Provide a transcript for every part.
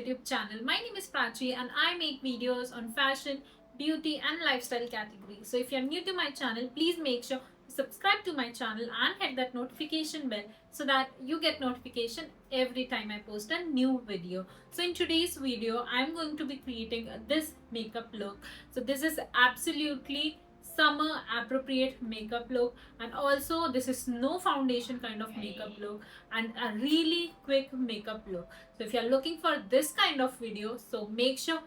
YouTube channel. My name is Prachi and I make videos on fashion, beauty and lifestyle categories. So if you're new to my channel, please make sure to subscribe to my channel and hit that notification bell so that you get notification every time I post a new video. So in today's video, I'm going to be creating this makeup look. So this is absolutely summer appropriate makeup look, and also this is no foundation kind of makeup look and a really quick makeup look. So if you're looking for this kind of video, so make sure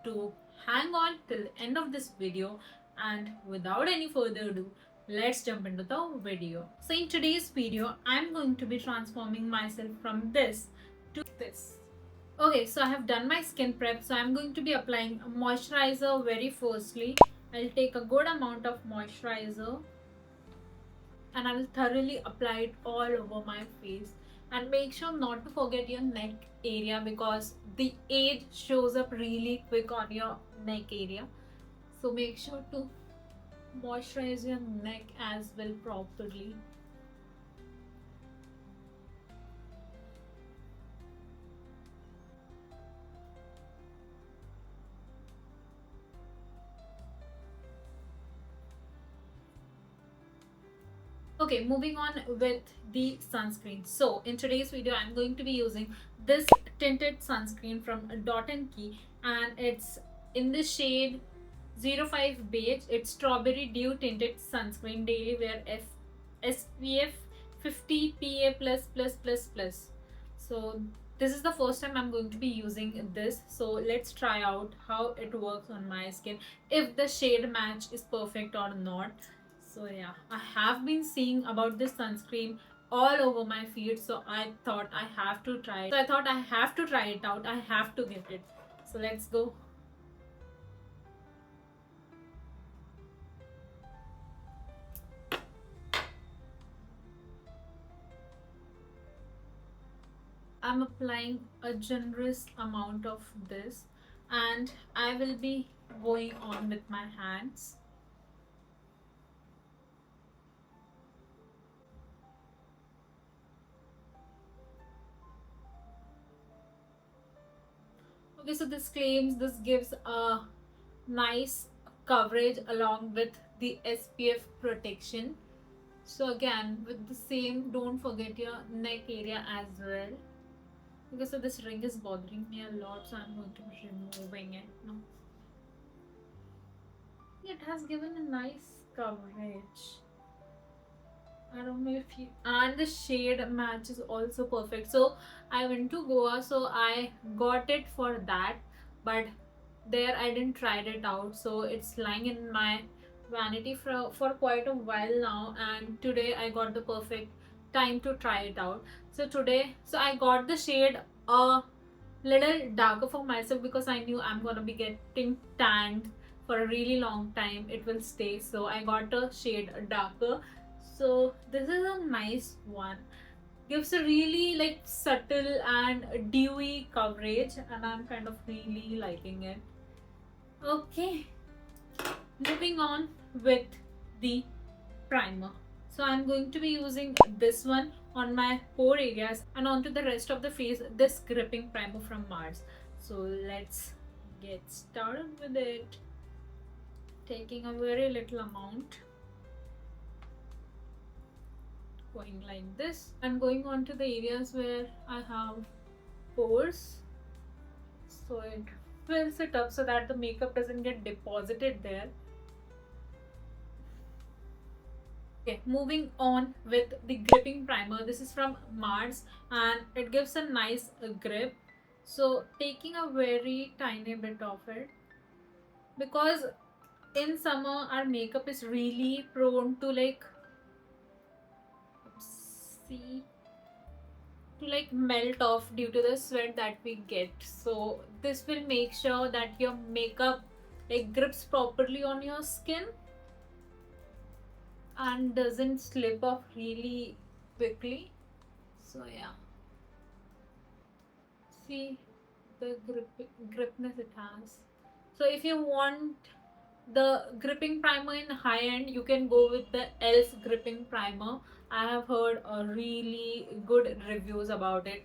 to hang on till the end of this video. And without any further ado, let's jump into the video. So in today's video, I'm going to be transforming myself from this to this. Okay, so I have done my skin prep. So I'm going to be applying a moisturizer very firstly. I'll take a good amount of moisturizer and I will thoroughly apply it all over my face. And make sure not to forget your neck area because the age shows up really quick on your neck area. So make sure to moisturize your neck as well properly. Okay, moving on with the sunscreen. So in today's video, I'm going to be using this tinted sunscreen from Dot & Key, and it's in the shade 05 Beige. It's Strawberry Dew Tinted Sunscreen Daily Wear SPF 50 PA++++. So this is the first time I'm going to be using this. So let's try out how it works on my skin, if the shade match is perfect or not. So yeah, I have been seeing about this sunscreen all over my feed, so I thought I have to try it. So I thought I have to try it out. I have to get it. So let's go. I'm applying a generous amount of this and I will be going on with my hands. Okay, so this claims this gives a nice coverage along with the SPF protection. So again, with the same, don't forget your neck area as well. Because so this ring is bothering me a lot, so I'm going to be removing it now. It has given a nice coverage. I don't know if you, and the shade match is also perfect. So I went to Goa, so I got it for that, but there I didn't try it out, so it's lying in my vanity for quite a while now, and today I got the perfect time to try it out. So today, so I got the shade a little darker for myself because I knew I'm gonna be getting tanned for a really long time, it will stay, so I got a shade darker. So this is a nice one, gives a really like subtle and dewy coverage, and I'm kind of really liking it. Okay, moving on with the primer. So I'm going to be using this one on my pore areas and onto the rest of the face, this gripping primer from Mars. So let's get started with it, taking a very little amount, going like this and going on to the areas where I have pores, so it fills it up so that the makeup doesn't get deposited there. Okay, moving on with the gripping primer. This is from Mars and it gives a nice grip. So taking a very tiny bit of it, because in summer our makeup is really prone to like melt off due to the sweat that we get. So this will make sure that your makeup like grips properly on your skin and doesn't slip off really quickly. So yeah, see the gripness it has. So if you want the gripping primer in high end, you can go with the ELF gripping primer. I have heard really good reviews about it,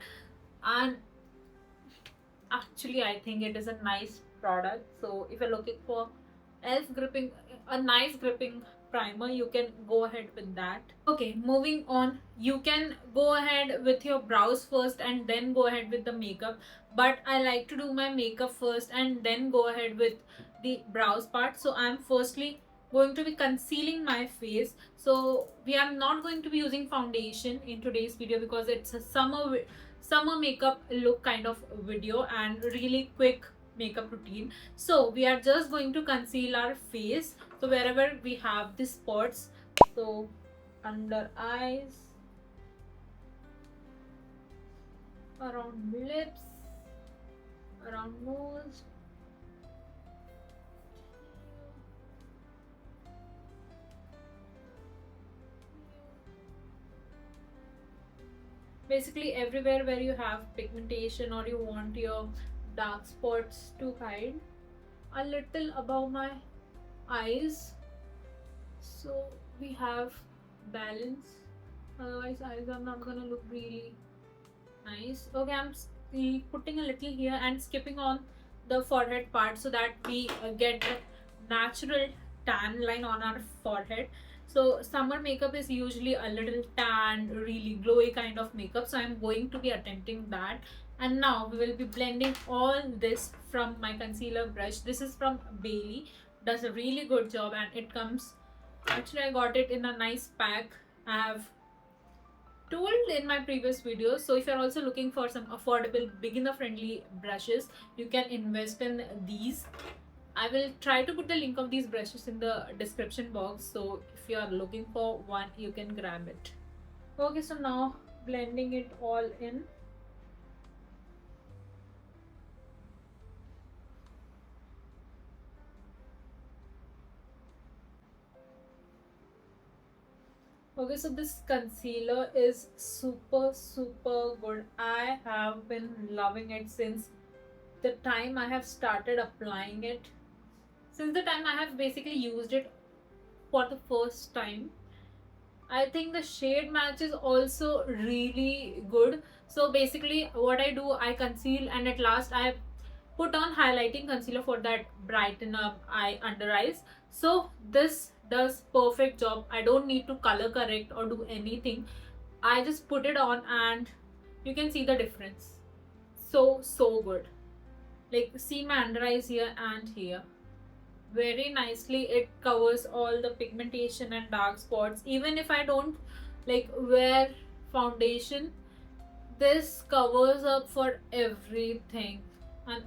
and actually I think it is a nice product. So if you're looking for elf gripping, a nice gripping primer, you can go ahead with that. Okay, moving on, you can go ahead with your brows first and then go ahead with the makeup, but I like to do my makeup first and then go ahead with the brows part. So I'm firstly going to be concealing my face. So we are not going to be using foundation in today's video because it's a summer makeup look kind of video and really quick makeup routine. So we are just going to conceal our face, so wherever we have the spots, so under eyes, around lips, around nose, basically everywhere where you have pigmentation or you want your dark spots to hide. A little above my eyes, so we have balance, otherwise eyes are not gonna look really nice. Okay, I'm putting a little here and skipping on the forehead part so that we get a natural tan line on our forehead. So summer makeup is usually a little tan, really glowy kind of makeup, so I'm going to be attempting that. And now we will be blending all this from my concealer brush. This is from Bailey, does a really good job, and it comes, actually I got it in a nice pack. I have told in my previous videos. So if you're also looking for some affordable beginner friendly brushes, you can invest in these. I will try to put the link of these brushes in the description box, so if you are looking for one, you can grab it. Okay, so now blending it all in. Okay, so this concealer is super good. I have been loving it since the time I have started applying it. Since the time I have basically used it for the first time. I think the shade match is also really good. So basically what I do, I conceal and at last I put on highlighting concealer for that brighten up eye under eyes. So this does perfect job. I don't need to color correct or do anything. I just put it on and you can see the difference. So good. Like see my under eyes here and here, very nicely it covers all the pigmentation and dark spots. Even if I don't like wear foundation, this covers up for everything, and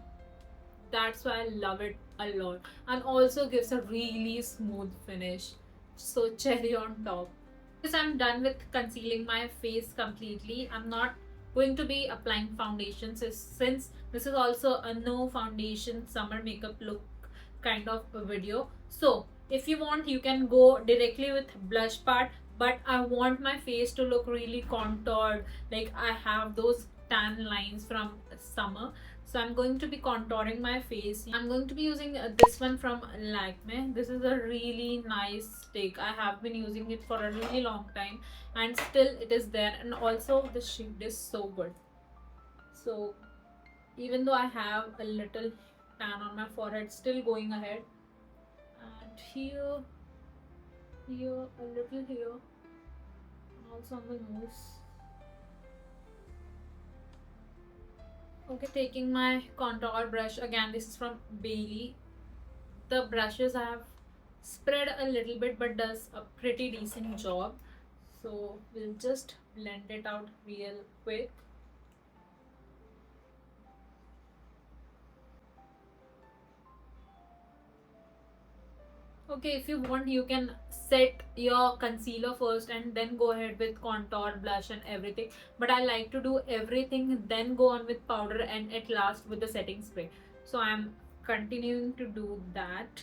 that's why I love it a lot, and also gives a really smooth finish, so cherry on top. Because I'm done with concealing my face completely, I'm not going to be applying foundation, since this is also a no foundation summer makeup look kind of a video. So if you want, you can go directly with blush part, but I want my face to look really contoured, like I have those tan lines from summer. So I'm going to be contouring my face. I'm going to be using this one from Lakme. This is a really nice stick. I have been using it for a really long time and still it is there, and also the shade is so good. So even though I have a little tan on my forehead, still going ahead, and here, a little here, and also on the nose. Okay, taking my contour brush again. This is from Bailey. The brushes I have spread a little bit, but does a pretty decent job. So we'll just blend it out real quick. Okay, if you want, you can set your concealer first and then go ahead with contour, blush and everything. But I like to do everything, then go on with powder and at last with the setting spray. So I'm continuing to do that.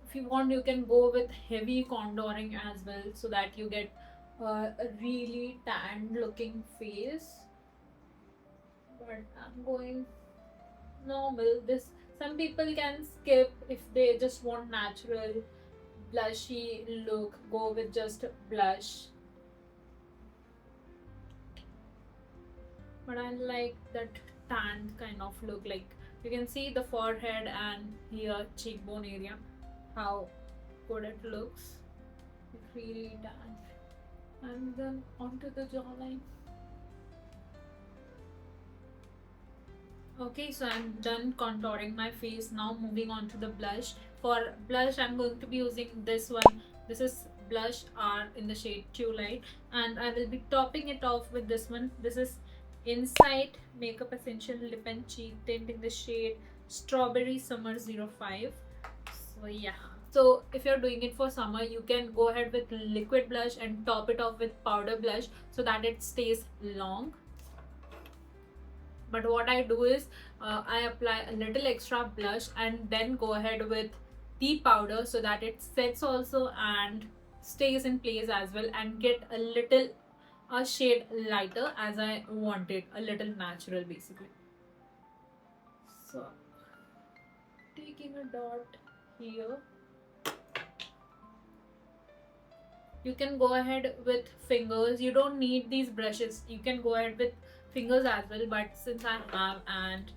If you want, you can go with heavy contouring as well, so that you get a really tanned looking face. But I'm going normal. This, some people can skip if they just want natural blushy look, go with just blush. But I like that tan kind of look. Like you can see the forehead and here cheekbone area, how good it looks. It's really tan. And then onto the jawline. Okay, so I'm done contouring my face. Now moving on to the blush. For blush, I'm going to be using this one. This is Blush R in the shade Too Light, and I will be topping it off with this one. This is Insight Makeup Essential Lip and Cheek Tint in the shade Strawberry Summer 05. So yeah. So if you're doing it for summer, you can go ahead with liquid blush and top it off with powder blush so that it stays long. But what I do is I apply a little extra blush and then go ahead with the powder so that it sets also and stays in place as well, and get a little a shade lighter as I want it, a little natural basically. So taking a dot here. You can go ahead with fingers. You don't need these brushes. You can go ahead with fingers as well, but since I have and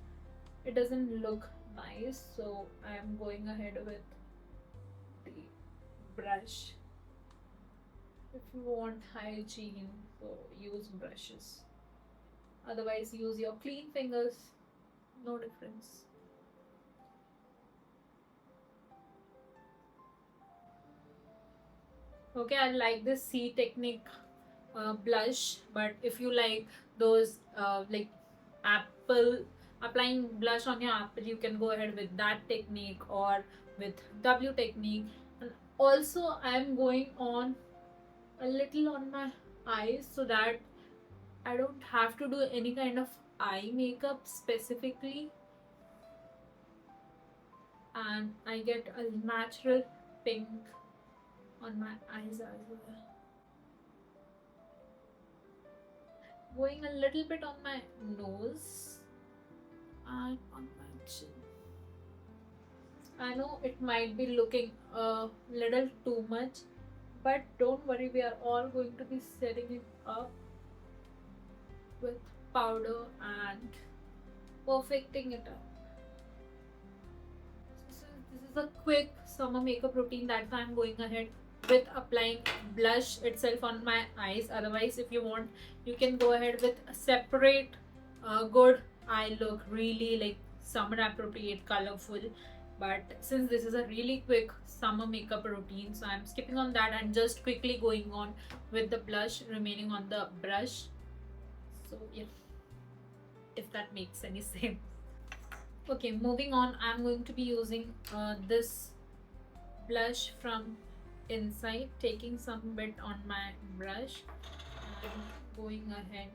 it doesn't look nice, so I am going ahead with the brush. If you want hygiene, so use brushes. Otherwise, use your clean fingers. No difference. Okay, I like this C technique blush, but if you like those like apple, applying blush on your apple, you can go ahead with that technique or with W technique. And also I'm going on a little on my eyes so that I don't have to do any kind of eye makeup specifically, and I get a natural pink on my eyes as well. Going a little bit on my nose and on my chin. I know it might be looking a little too much, but don't worry, we are all going to be setting it up with powder and perfecting it up. This is a quick summer makeup routine that I'm going ahead with applying blush itself on my eyes. Otherwise, if you want, you can go ahead with a separate good eye look, really like summer appropriate, colorful. But since this is a really quick summer makeup routine, so I'm skipping on that and just quickly going on with the blush remaining on the brush. So yeah, if that makes any sense. Okay, moving on, I'm going to be using this blush from Insight, taking some bit on my brush and going ahead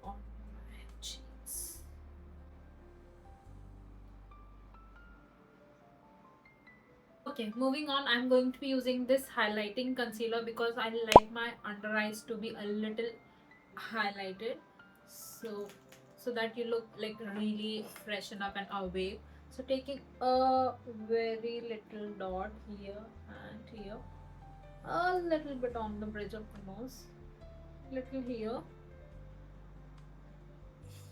on my cheeks. Okay, moving on, I'm going to be using this highlighting concealer because I like my under eyes to be a little highlighted, so that you look like really freshen up and awake. So taking a very little dot here and here, a little bit on the bridge of the nose, little here,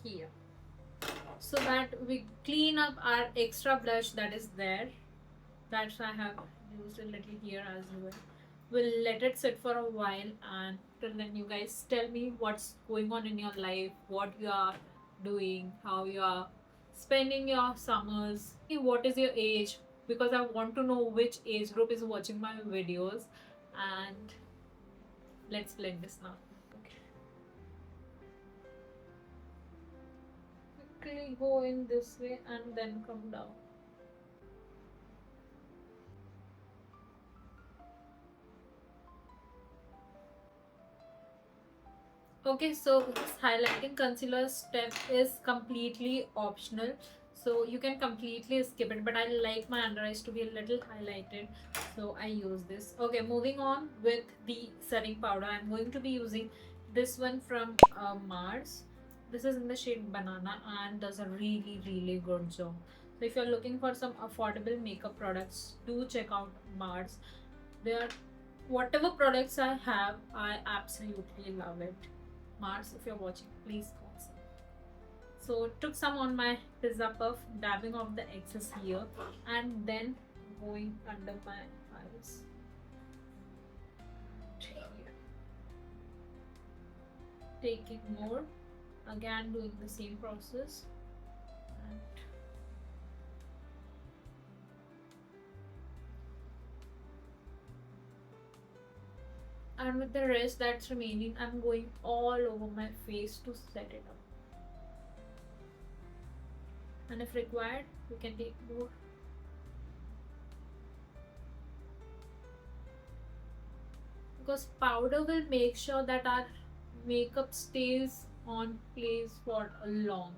here, so that we clean up our extra blush that is there. That's why I have used a little here as well. We'll let it sit for a while, and till then you guys tell me what's going on in your life, what you are doing, how you are spending your summers, what is your age, because I want to know which age group is watching my videos. And let's blend this now. Okay. Quickly go in this way and then come down. Okay, so this highlighting concealer step is completely optional, so you can completely skip it, but I like my under eyes to be a little highlighted, so I use this. Okay, moving on with the setting powder, I'm going to be using this one from Mars. This is in the shade Banana and does a really good job. So if you're looking for some affordable makeup products, do check out Mars. They are, whatever products I have, I absolutely love it. Mars, if you're watching, please sponsor. So took some on my pizza puff, dabbing off the excess here, and then going under my eyes. Taking more, again doing the same process, and with the rest that's remaining, I'm going all over my face to set it up. And if required, you can take more. Because powder will make sure that our makeup stays on place for a long.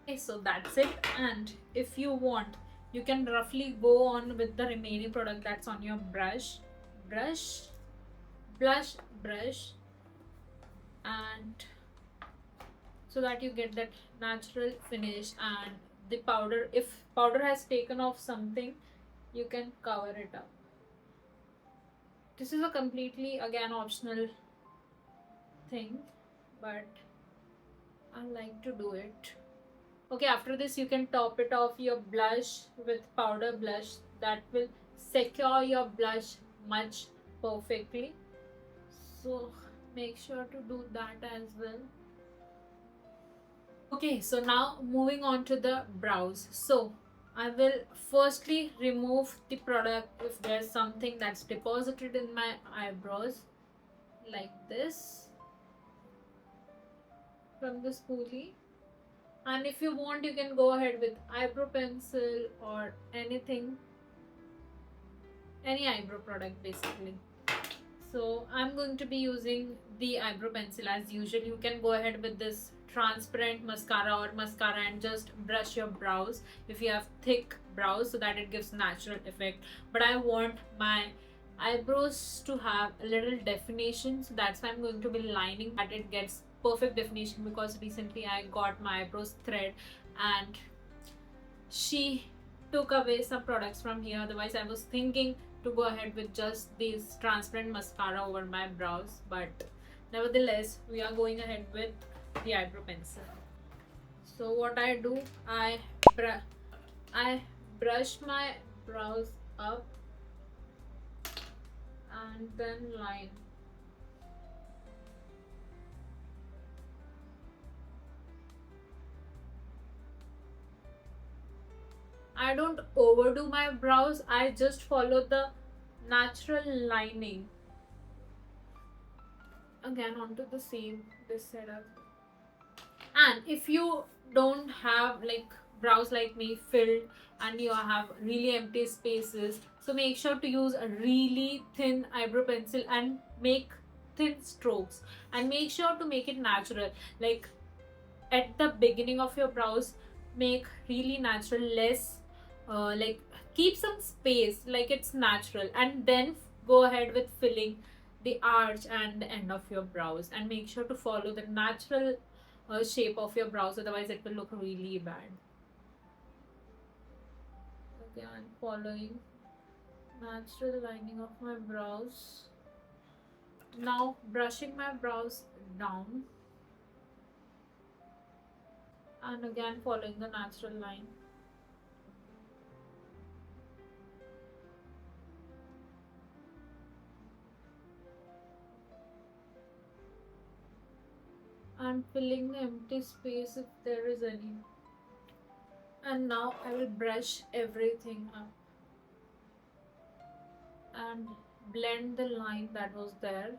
Okay, so that's it. And if you want, you can roughly go on with the remaining product that's on your brush, blush brush, and so that you get that natural finish. And the powder, if powder has taken off something, you can cover it up. This is a completely again optional thing, but I like to do it. Okay, after this you can top it off your blush with powder blush. That will secure your blush much perfectly. So make sure to do that as well. Okay, so now moving on to the brows. So I will firstly remove the product if there's something that's deposited in my eyebrows, like this, from the spoolie. And if you want, you can go ahead with eyebrow pencil or anything, any eyebrow product basically. So I'm going to be using the eyebrow pencil as usual. You can go ahead with this transparent mascara and just brush your brows if you have thick brows, so that it gives natural effect. But I want my eyebrows to have a little definition, so that's why I'm going to be lining that it gets perfect definition, because recently I got my eyebrows thread and she took away some products from here. Otherwise I was thinking to go ahead with just this transparent mascara over my brows, but nevertheless we are going ahead with the eyebrow pencil. So what I do, I brush my brows up and then line. I don't overdo my brows, I just follow the natural lining. Again onto the same this setup. And if you don't have like brows like me filled and you have really empty spaces, so make sure to use a really thin eyebrow pencil and make thin strokes, and make sure to make it natural. Like at the beginning of your brows, make really natural, less like keep some space like it's natural, and then go ahead with filling the arch and the end of your brows, and make sure to follow the natural shape of your brows, otherwise it will look really bad. Okay, I'm following natural lining of my brows. Now brushing my brows down and again following the natural line. And filling the empty space if there is any. And now I will brush everything up and blend the line that was there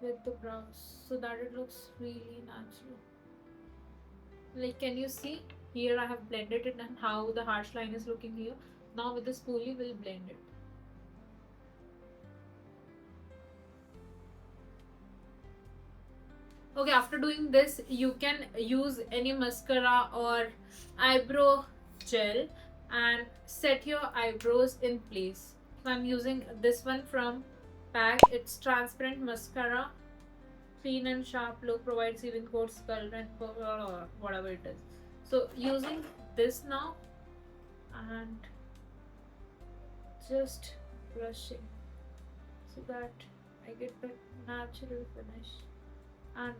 with the brows so that it looks really natural. Like, can you see? Here I have blended it and how the harsh line is looking here. Now with the spoolie we'll blend it. Okay, after doing this, you can use any mascara or eyebrow gel and set your eyebrows in place. So I'm using this one from PAC. It's transparent mascara, clean and sharp look, provides even coats color and whatever it is. So using this now and just brushing so that I get the natural finish and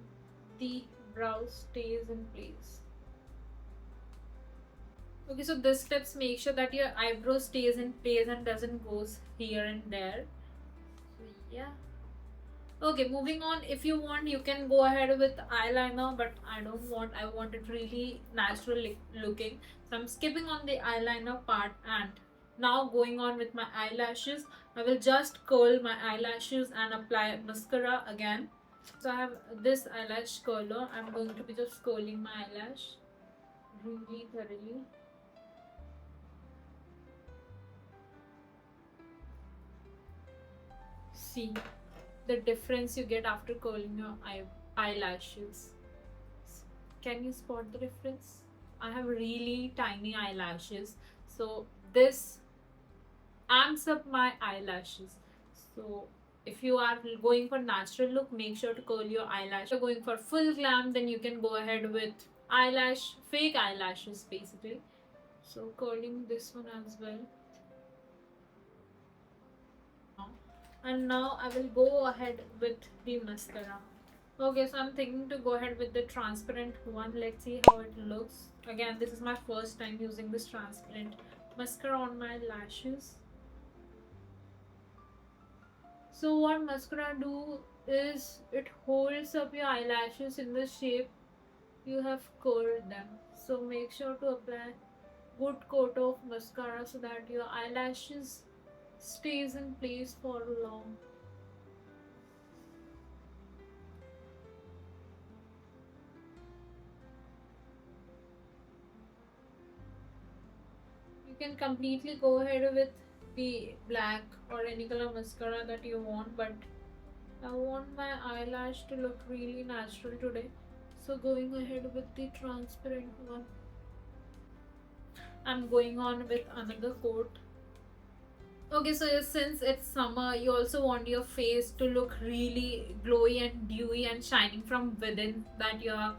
the brow stays in place. Okay, so this steps make sure that your eyebrow stays in place and doesn't goes here and there. So yeah. Okay, moving on. If you want, you can go ahead with eyeliner, but I don't want. I want it really natural looking. So I'm skipping on the eyeliner part and now going on with my eyelashes. I will just curl my eyelashes and apply mascara again. So I have this eyelash curler. I'm going to be just curling my eyelash really thoroughly. See the difference you get after curling your eyelashes. Can you spot the difference? I have really tiny eyelashes, so this amps up my eyelashes. So if you are going for natural look, make sure to curl your eyelash. If you're going for full glam, then you can go ahead with fake eyelashes basically. So curling this one as well. And now I will go ahead with the mascara. Okay, so I'm thinking to go ahead with the transparent one. Let's see how it looks. Again, this is my first time using this transparent mascara on my lashes. So what mascara do is it holds up your eyelashes in the shape you have curled them. So make sure to apply good coat of mascara so that your eyelashes stays in place for long. You can completely go ahead with the black or any color mascara that you want, but I want my eyelash to look really natural today, so going ahead with the transparent one. I'm going on with another coat. Okay, so since it's summer, you also want your face to look really glowy and dewy and shining from within, that you're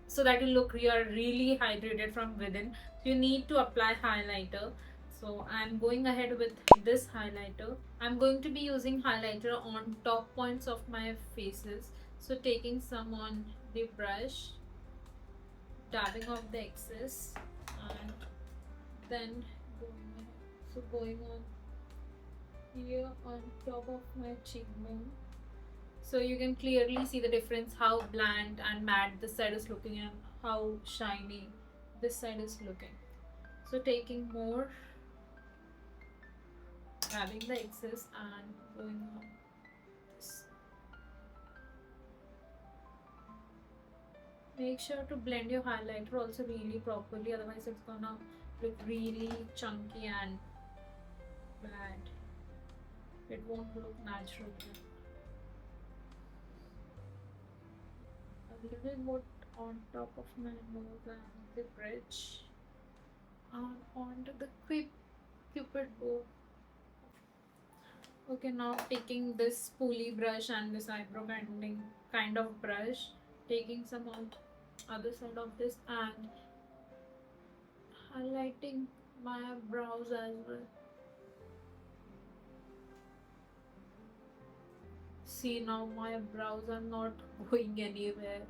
so that you're really hydrated from within. So you need to apply highlighter. So I'm going ahead with this highlighter. I'm going to be using highlighter on top points of my faces. So taking some on the brush, dabbing off the excess, and then going ahead. So going on here on top of my cheekbone. So you can clearly see the difference, how bland and matte this side is looking and how shiny this side is looking. So taking more, grabbing the excess and going on this. Make sure to blend your highlighter also really properly, otherwise it's gonna look really chunky and bland. It won't look natural. A little more on top of my nose and the bridge, and onto the cupid bow. Okay, now taking this spoolie brush and this eyebrow bending kind of brush, taking some on other side of this and highlighting my brows as well. See, now my brows are not going anywhere.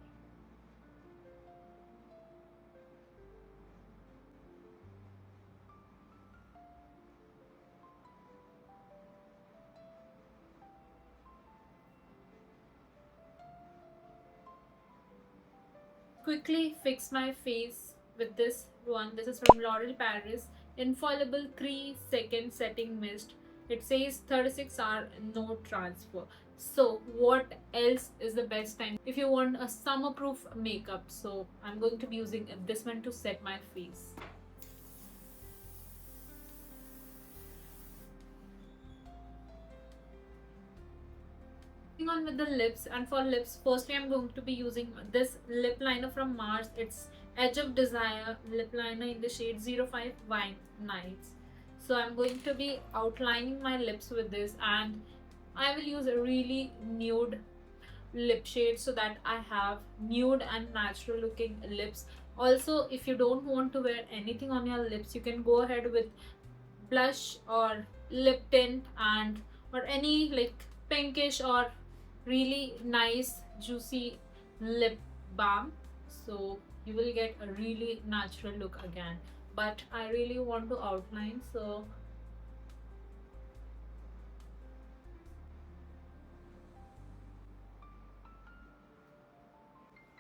Quickly fix my face with this one. This is from L'Oreal Paris Infallible 3-second setting mist. It says 36-hour no transfer. So what else is the best time if you want a summer proof makeup? So I'm going to be using this one to set my face. Moving on with the lips, and for lips, firstly I'm going to be using this lip liner from Mars. It's Edge of Desire lip liner in the shade 05 Wine Nights. So I'm going to be outlining my lips with this, and I will use a really nude lip shade so that I have nude and natural looking lips. Also, if you don't want to wear anything on your lips, you can go ahead with blush or lip tint and or any like pinkish or really nice juicy lip balm, so you will get a really natural look again. But I really want to outline, so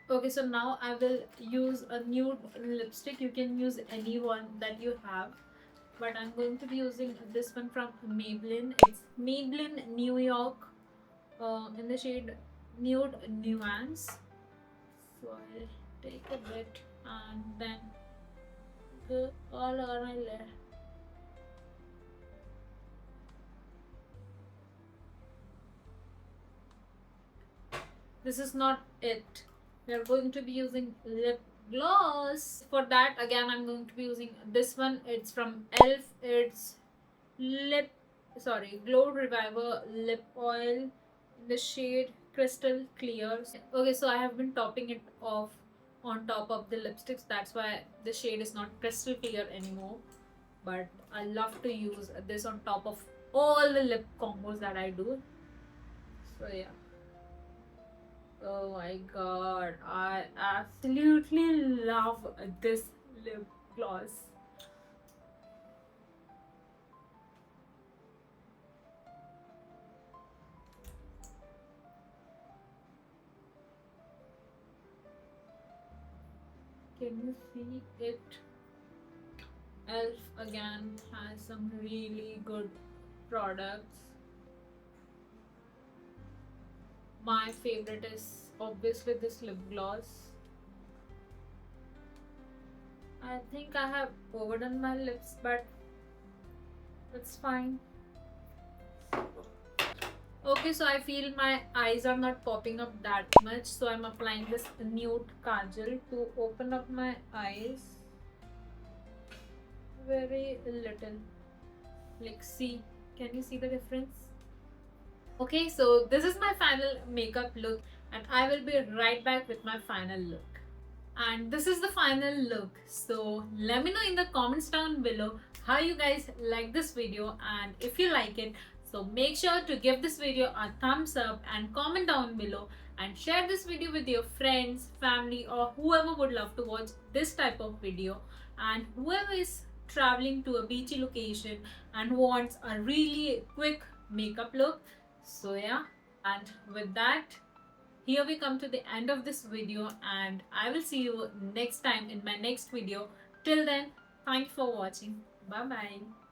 okay, so now I will use a nude lipstick. You can use any one that you have, but I'm going to be using this one from Maybelline. It's Maybelline New York in the shade Nude Nuance. So I'll take a bit and then go all over my layer. This is not it. We are going to be using lip gloss. For that, again, I'm going to be using this one. It's from ELF. It's lip, sorry, Glow Reviver lip oil in the shade Crystal Clear. Okay, so I have been topping it off on top of the lipsticks. That's why the shade is not crystal clear anymore. But I love to use this on top of all the lip combos that I do. So yeah. Oh my god, I absolutely love this lip gloss. Can you see it? ELF again has some really good products. My favorite is obviously this lip gloss. I think I have overdone my lips, but it's fine. Okay, so I feel my eyes are not popping up that much, so I'm applying this nude kajal to open up my eyes very little. Like, see, can you see the difference? Okay, so this is my final makeup look, and I will be right back with my final look. And this is the final look. So let me know in the comments down below how you guys like this video, and if you like it, so make sure to give this video a thumbs up and comment down below, and share this video with your friends, family, or whoever would love to watch this type of video, and whoever is traveling to a beachy location and wants a really quick makeup look. So yeah, and with that, here we come to the end of this video, and I will see you next time in my next video. Till then, thank you for watching. Bye bye.